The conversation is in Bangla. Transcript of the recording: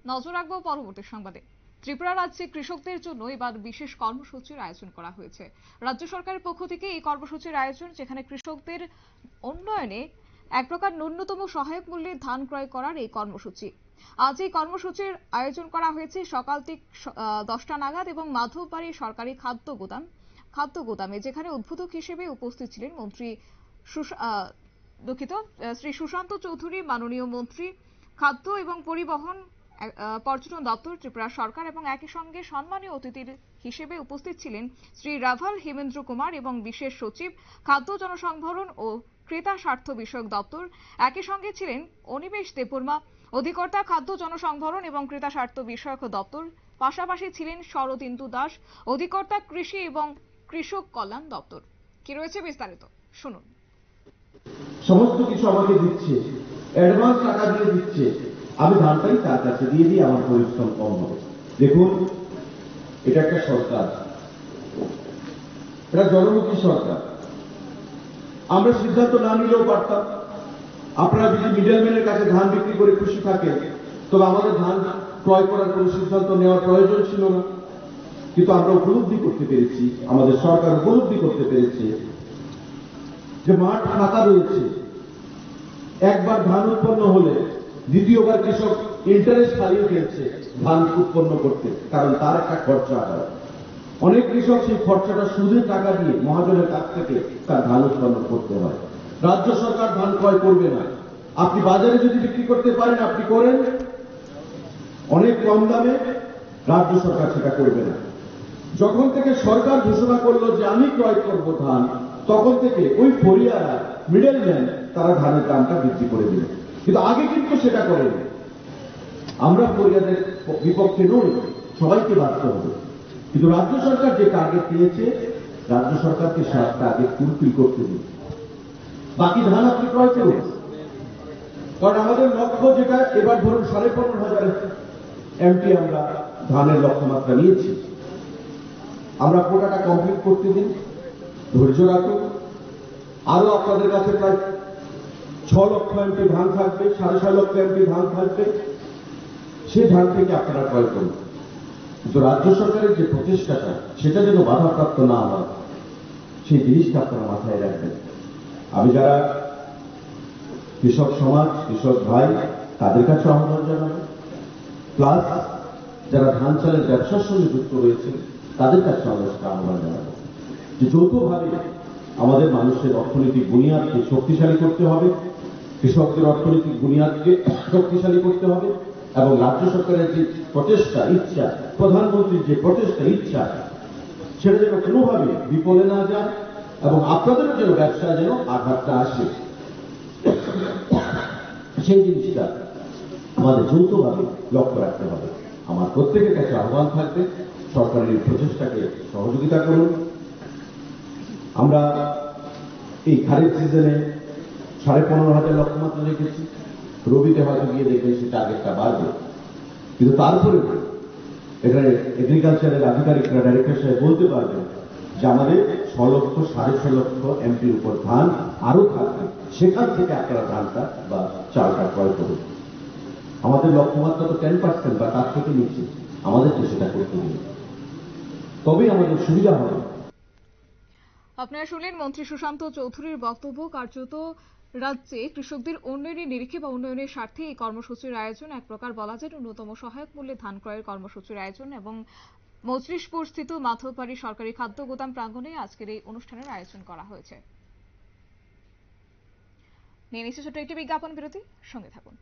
নজর রাখবো পরবর্তী সংবাদে। ত্রিপুরা রাজ্যে কৃষকদের জন্য এবার বিশেষ কর্মসূচির আয়োজন করা হয়েছে। রাজ্য সরকারের পক্ষ থেকে এই কর্মসূচির আয়োজন, যেখানে কৃষকদের উন্নয়নে এক প্রকার ন্যূনতম সহায়ক মূল্যে ধান ক্রয় করার এই কর্মসূচি। আজ এই কর্মসূচির আয়োজন করা হয়েছে সকাল থেকে 10টা নাগাদ এবং মাধববাড়ি সরকারি খাদ্য গুদামে, যেখানে উদ্বোধক হিসেবে উপস্থিত ছিলেন মন্ত্রী শ্রী সুশান্ত চৌধুরী, মাননীয় মন্ত্রী খাদ্য এবং পরিবহন পর্যটন দপ্তর ত্রিপুরা সরকার, এবং একই সঙ্গে সম্মানীয় অতিথির হিসেবে উপস্থিত ছিলেন শ্রী রাভাল হেমেন্দ্র কুমার এবং বিশেষ সচিব খাদ্য জনসংভরণ ও ক্রেতা স্বার্থ বিষয়ক দপ্তর। একই সঙ্গে ছিলেন অনিমেষ দেববর্মা, অধিকর্তা খাদ্য জনসংভরণ এবং ক্রেতা স্বার্থ বিষয়ক দপ্তর। পাশাপাশি ছিলেন শরদিন্দু দাস, অধিকর্তা কৃষি এবং কৃষক কল্যাণ দপ্তর। কি রয়েছে বিস্তারিত শুনুন। সমস্ত কিছু আমাকে দিচ্ছে, অ্যাডভান্স টাকা দিয়ে দিচ্ছে, আমি ধানটাই তার কাছে দিয়ে দিই, আমার পরিশ্রম কম হবে। দেখুন, এটা একটা সরকার, এটা জনমুখী সরকার। আমরা সিদ্ধান্ত না নিলেও পারতাম। আপনারা যদি মিডলম্যানের কাছে ধান বিক্রি করে খুশি থাকেন, তবে আমাদের ধান ক্রয় করার কোনো সিদ্ধান্ত নেওয়ার প্রয়োজন ছিল না। কিন্তু আমরা উপলব্ধি করতে পেরেছি, আমাদের সরকার উপলব্ধি করতে পেরেছে যে মাঠ ফাঁকা রয়েছে। একবার ধান উৎপন্ন হলে দ্বিতীয়বার কৃষক ইন্টারেস্ট হারিয়ে ফেলছে ধান উৎপন্ন করতে, কারণ তার একটা খরচা হয়। অনেক কৃষক সেই খরচাটা সুদের টাকা দিয়ে মহাজনের কাছ থেকে তার ধান উৎপন্ন করতে হয়। রাজ্য সরকার ধান ক্রয় করবে না। আপনি বাজারে যদি বিক্রি করতে পারেন আপনি করেন, অনেক কম দামে, রাজ্য সরকার সেটা করবে না। যখন থেকে সরকার ঘোষণা করলো যে আমি ক্রয় করব ধান, তখন থেকে ওই ফরিয়ারা, মিডলম্যান, তারা ধানের দামটা বৃদ্ধি করে দিল। কিন্তু আগে কিন্তু সেটা করেনি। আমরা ফরিয়াদের বিপক্ষে নই, সবাইকে বাঁচতে হবে। কিন্তু রাজ্য সরকার যে টার্গেট দিয়েছে, রাজ্য সরকারকে সেই টার্গেট ফুলফিল করতে দিন। বাকি ধান আপনি ক্রয় করুন, কারণ আমাদের লক্ষ্য যেটা, এবার ধরুন 15,500 এমটি আমরা ধানের লক্ষ্যমাত্রা নিয়েছি। আমরা কোটাটা কমপ্লিট করতে দিন, ধৈর্য রাখুন। আরো আপনাদের কাছে প্রায় 6 লক্ষ এমটি ধান থাকবে, 6.5 লক্ষ এমটি ধান থাকবে, সেই ধান থেকে আপনারা ক্রয় করুন। কিন্তু রাজ্য সরকারের যে প্রচেষ্টাটা, সেটা যেন বাধাপ্রাপ্ত না হয়, সেই জিনিসটা আপনারা মাথায় রাখবেন। আমি যারা কৃষক সমাজ, কৃষক ভাই, তাদের কাছে আহ্বান জানাবো, প্লাস যারা ধান চালের ব্যবসার সঙ্গে যুক্ত রয়েছে তাদের কাছে আহ্বান জানাবো যে যৌথভাবে আমাদের মানুষের অর্থনৈতিক বুনিয়াদকে শক্তিশালী করতে হবে, কৃষকদের অর্থনৈতিক বুনিয়াদকে শক্তিশালী করতে হবে, এবং রাজ্য সরকারের যে প্রচেষ্টা, ইচ্ছা, প্রধানমন্ত্রীর যে প্রচেষ্টা, ইচ্ছা, সেটা যেন কোনোভাবে বিফলে না যায়, এবং আপনাদেরও যেন ব্যবসায় যেন আঘাতটা আসে, সেই জিনিসটা আমাদের যৌথভাবে লক্ষ্য রাখতে হবে। আমার প্রত্যেকের কাছে আহ্বান থাকবে, সরকারের এই প্রচেষ্টাকে সহযোগিতা করুন। আমরা এই খারিফ সিজনে 15,500 লক্ষ্যমাত্রা রেখেছি, রবিতে হয়তো গিয়ে দেখবেন সে টার্গেটটা বাড়বে। কিন্তু তারপরে এখানে এগ্রিকালচারের আধিকারিকরা, ডাইরেক্টর সাহেব বলতে পারবেন যে আমাদের 6 লক্ষ 6.5 লক্ষ এমপির উপর ধান আরো থাকবে, সেখান থেকে আপনারা ধানটা বা চালটা ক্রয় করুন। আমাদের লক্ষ্যমাত্রা তো 10% বা তার থেকে নিচে, আমাদেরকে সেটা করতে হবে, তবেই আমাদের সুবিধা হবে। আপনারা শুনলেন মন্ত্রী সুশান্ত চৌধুরীর বক্তব্য। কার্যত রাজ্যে কৃষকদের উন্নয়নের নিরিখে বা উন্নয়নের স্বার্থে এই কর্মসূচির আয়োজন, এক প্রকার বলা যায় ন্যূনতম সহায়ক মূল্যে ধান ক্রয়ের কর্মসূচির আয়োজন, এবং মজলিশপুর স্থিত মাধববাড়ি সরকারি খাদ্য গুদাম প্রাঙ্গণে আজকের এই অনুষ্ঠানের আয়োজন করা হয়েছে। নিয়ে নিচ্ছে ছোট্ট একটি বিজ্ঞাপন বিরতি, সঙ্গে থাকুন।